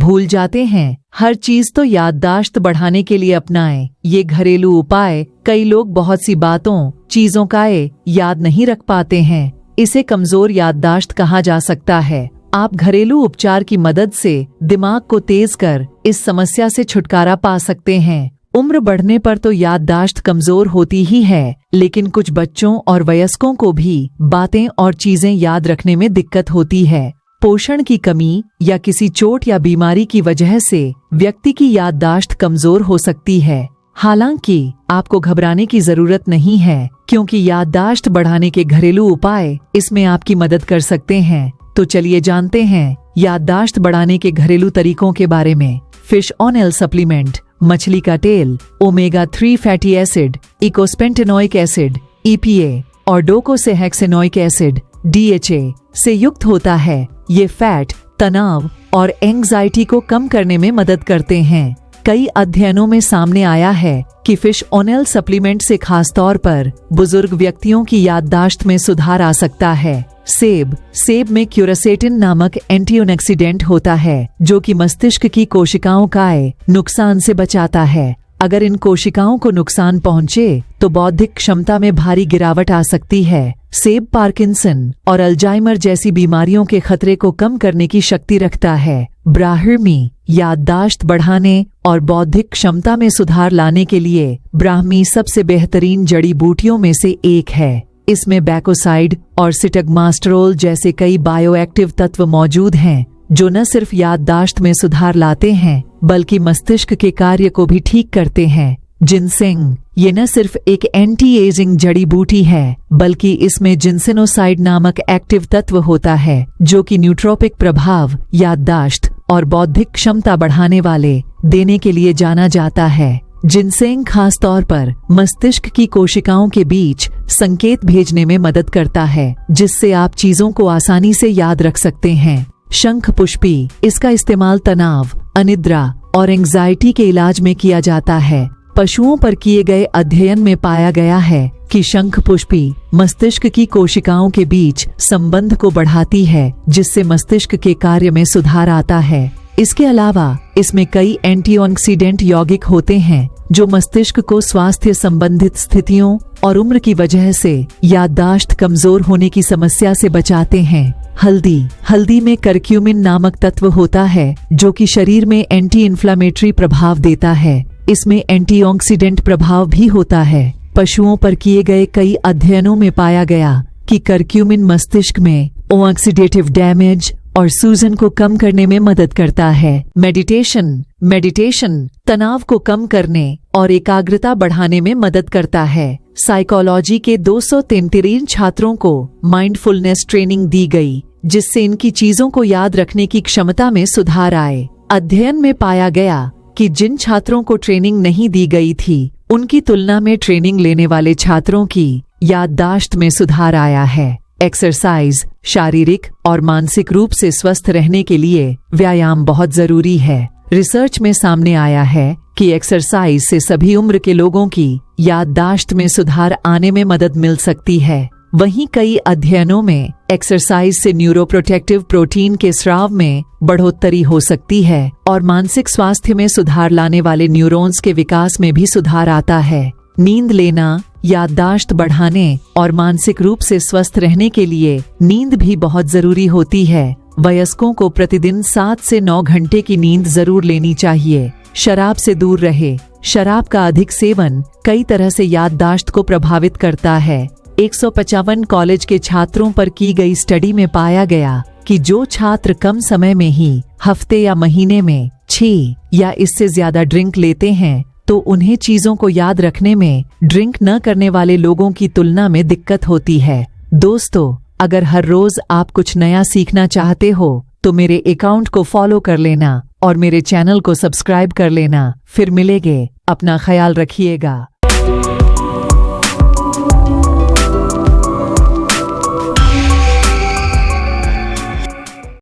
भूल जाते हैं। हर चीज तो याददाश्त बढ़ाने के लिए अपनाएं। ये घरेलू उपाय कई लोग बहुत सी बातों चीजों का याद नहीं रख पाते हैं। इसे कमजोर याददाश्त कहा जा सकता है। आप घरेलू उपचार की मदद से दिमाग को तेज कर इस समस्या से छुटकारा पा सकते हैं। उम्र बढ़ने पर तो याददाश्त कमजोर होती ही है, लेकिन कुछ बच्चों और वयस्कों को भी बातें और चीजें याद रखने में दिक्कत होती है। पोषण की कमी या किसी चोट या बीमारी की वजह से व्यक्ति की याददाश्त कमजोर हो सकती है। हालांकि आपको घबराने की जरूरत नहीं है, क्योंकि याददाश्त बढ़ाने के घरेलू उपाय इसमें आपकी मदद कर सकते हैं। तो चलिए जानते हैं याददाश्त बढ़ाने के घरेलू तरीकों के बारे में। फिश ऑयल सप्लीमेंट, मछली का तेल omega 3 fatty acid, eicosapentaenoic acid EPA और डोकोसेहेक्सेनोइक एसिड DHA से युक्त होता है। ये फैट, तनाव और एंग्जाइटी को कम करने में मदद करते हैं। कई अध्ययनों में सामने आया है कि फिश ऑयल सप्लीमेंट से खासतौर पर बुजुर्ग व्यक्तियों की याददाश्त में सुधार आ सकता है। सेब में क्यूरासेटिन नामक एंटीऑक्सीडेंट होता है, जो कि मस्तिष्क की कोशिकाओं का नुकसान से बचाता है। अगर इन कोशिकाओं को नुकसान पहुंचे तो बौद्धिक क्षमता में भारी गिरावट आ सकती है। सेब पार्किंसन और अल्जाइमर जैसी बीमारियों के खतरे को कम करने की शक्ति रखता है। ब्राह्मी याददाश्त बढ़ाने और बौद्धिक क्षमता में सुधार लाने के लिए ब्राह्मी सबसे बेहतरीन जड़ी बूटियों में से एक है। इसमें बैकोसाइड और सिटगमास्टरोल जैसे कई बायोएक्टिव तत्व मौजूद हैं, जो न सिर्फ याददाश्त में सुधार लाते हैं बल्कि मस्तिष्क के कार्य को भी ठीक करते हैं। जिनसेंग ये न सिर्फ एक एंटी एजिंग जड़ी बूटी है, बल्कि इसमें जिनसेनोसाइड नामक एक्टिव तत्व होता है, जो कि न्यूट्रोपिक प्रभाव, याददाश्त और बौद्धिक क्षमता बढ़ाने वाले देने के लिए जाना जाता है। जिनसेंग खास तौर पर मस्तिष्क की कोशिकाओं के बीच संकेत भेजने में मदद करता है, जिससे आप चीजों को आसानी से याद रख सकते हैं। शंख पुष्पी, इसका इस्तेमाल तनाव, अनिद्रा और एंग्जाइटी के इलाज में किया जाता है। पशुओं पर किए गए अध्ययन में पाया गया है कि शंख पुष्पी मस्तिष्क की कोशिकाओं के बीच संबंध को बढ़ाती है, जिससे मस्तिष्क के कार्य में सुधार आता है। इसके अलावा इसमें कई एंटीऑक्सीडेंट यौगिक होते हैं, जो मस्तिष्क को स्वास्थ्य संबंधित स्थितियों और उम्र की वजह से याददाश्त कमजोर होने की समस्या से बचाते हैं। हल्दी में करक्यूमिन नामक तत्व होता है, जो कि शरीर में एंटी इन्फ्लामेटरी प्रभाव देता है। इसमें एंटीऑक्सीडेंट प्रभाव भी होता है। पशुओं पर किए गए कई अध्ययनों में पाया गया कि करक्यूमिन मस्तिष्क में ऑक्सीडेटिव डैमेज और सूजन को कम करने में मदद करता है। मेडिटेशन तनाव को कम करने और एकाग्रता बढ़ाने में मदद करता है। साइकोलॉजी के 233 छात्रों को माइंडफुलनेस ट्रेनिंग दी गई, जिससे इनकी चीजों को याद रखने की क्षमता में सुधार आए। अध्ययन में पाया गया कि जिन छात्रों को ट्रेनिंग नहीं दी गई थी, उनकी तुलना में ट्रेनिंग लेने वाले छात्रों की याददाश्त में सुधार आया है। एक्सरसाइज शारीरिक और मानसिक रूप से स्वस्थ रहने के लिए व्यायाम बहुत जरूरी है। रिसर्च में सामने आया है कि एक्सरसाइज से सभी उम्र के लोगों की याददाश्त में सुधार आने में मदद मिल सकती है। वहीं कई अध्ययनों में एक्सरसाइज से न्यूरोप्रोटेक्टिव प्रोटीन के स्राव में बढ़ोतरी हो सकती है और मानसिक स्वास्थ्य में सुधार लाने वाले न्यूरॉन्स के विकास में भी सुधार आता है। नींद लेना याददाश्त बढ़ाने और मानसिक रूप से स्वस्थ रहने के लिए नींद भी बहुत जरूरी होती है। वयस्कों को प्रतिदिन 7 से 9 घंटे की नींद जरूर लेनी चाहिए। शराब से दूर रहे। शराब का अधिक सेवन कई तरह से याददाश्त को प्रभावित करता है। 155 कॉलेज के छात्रों पर की गई स्टडी में पाया गया कि जो छात्र कम समय में ही हफ्ते या महीने में 6 या इससे ज्यादा ड्रिंक लेते हैं, तो उन्हें चीजों को याद रखने में ड्रिंक न करने वाले लोगों की तुलना में दिक्कत होती है। दोस्तों, अगर हर रोज आप कुछ नया सीखना चाहते हो तो मेरे अकाउंट को फॉलो कर लेना और मेरे चैनल को सब्सक्राइब कर लेना। फिर मिलेंगे। अपना ख्याल रखिएगा।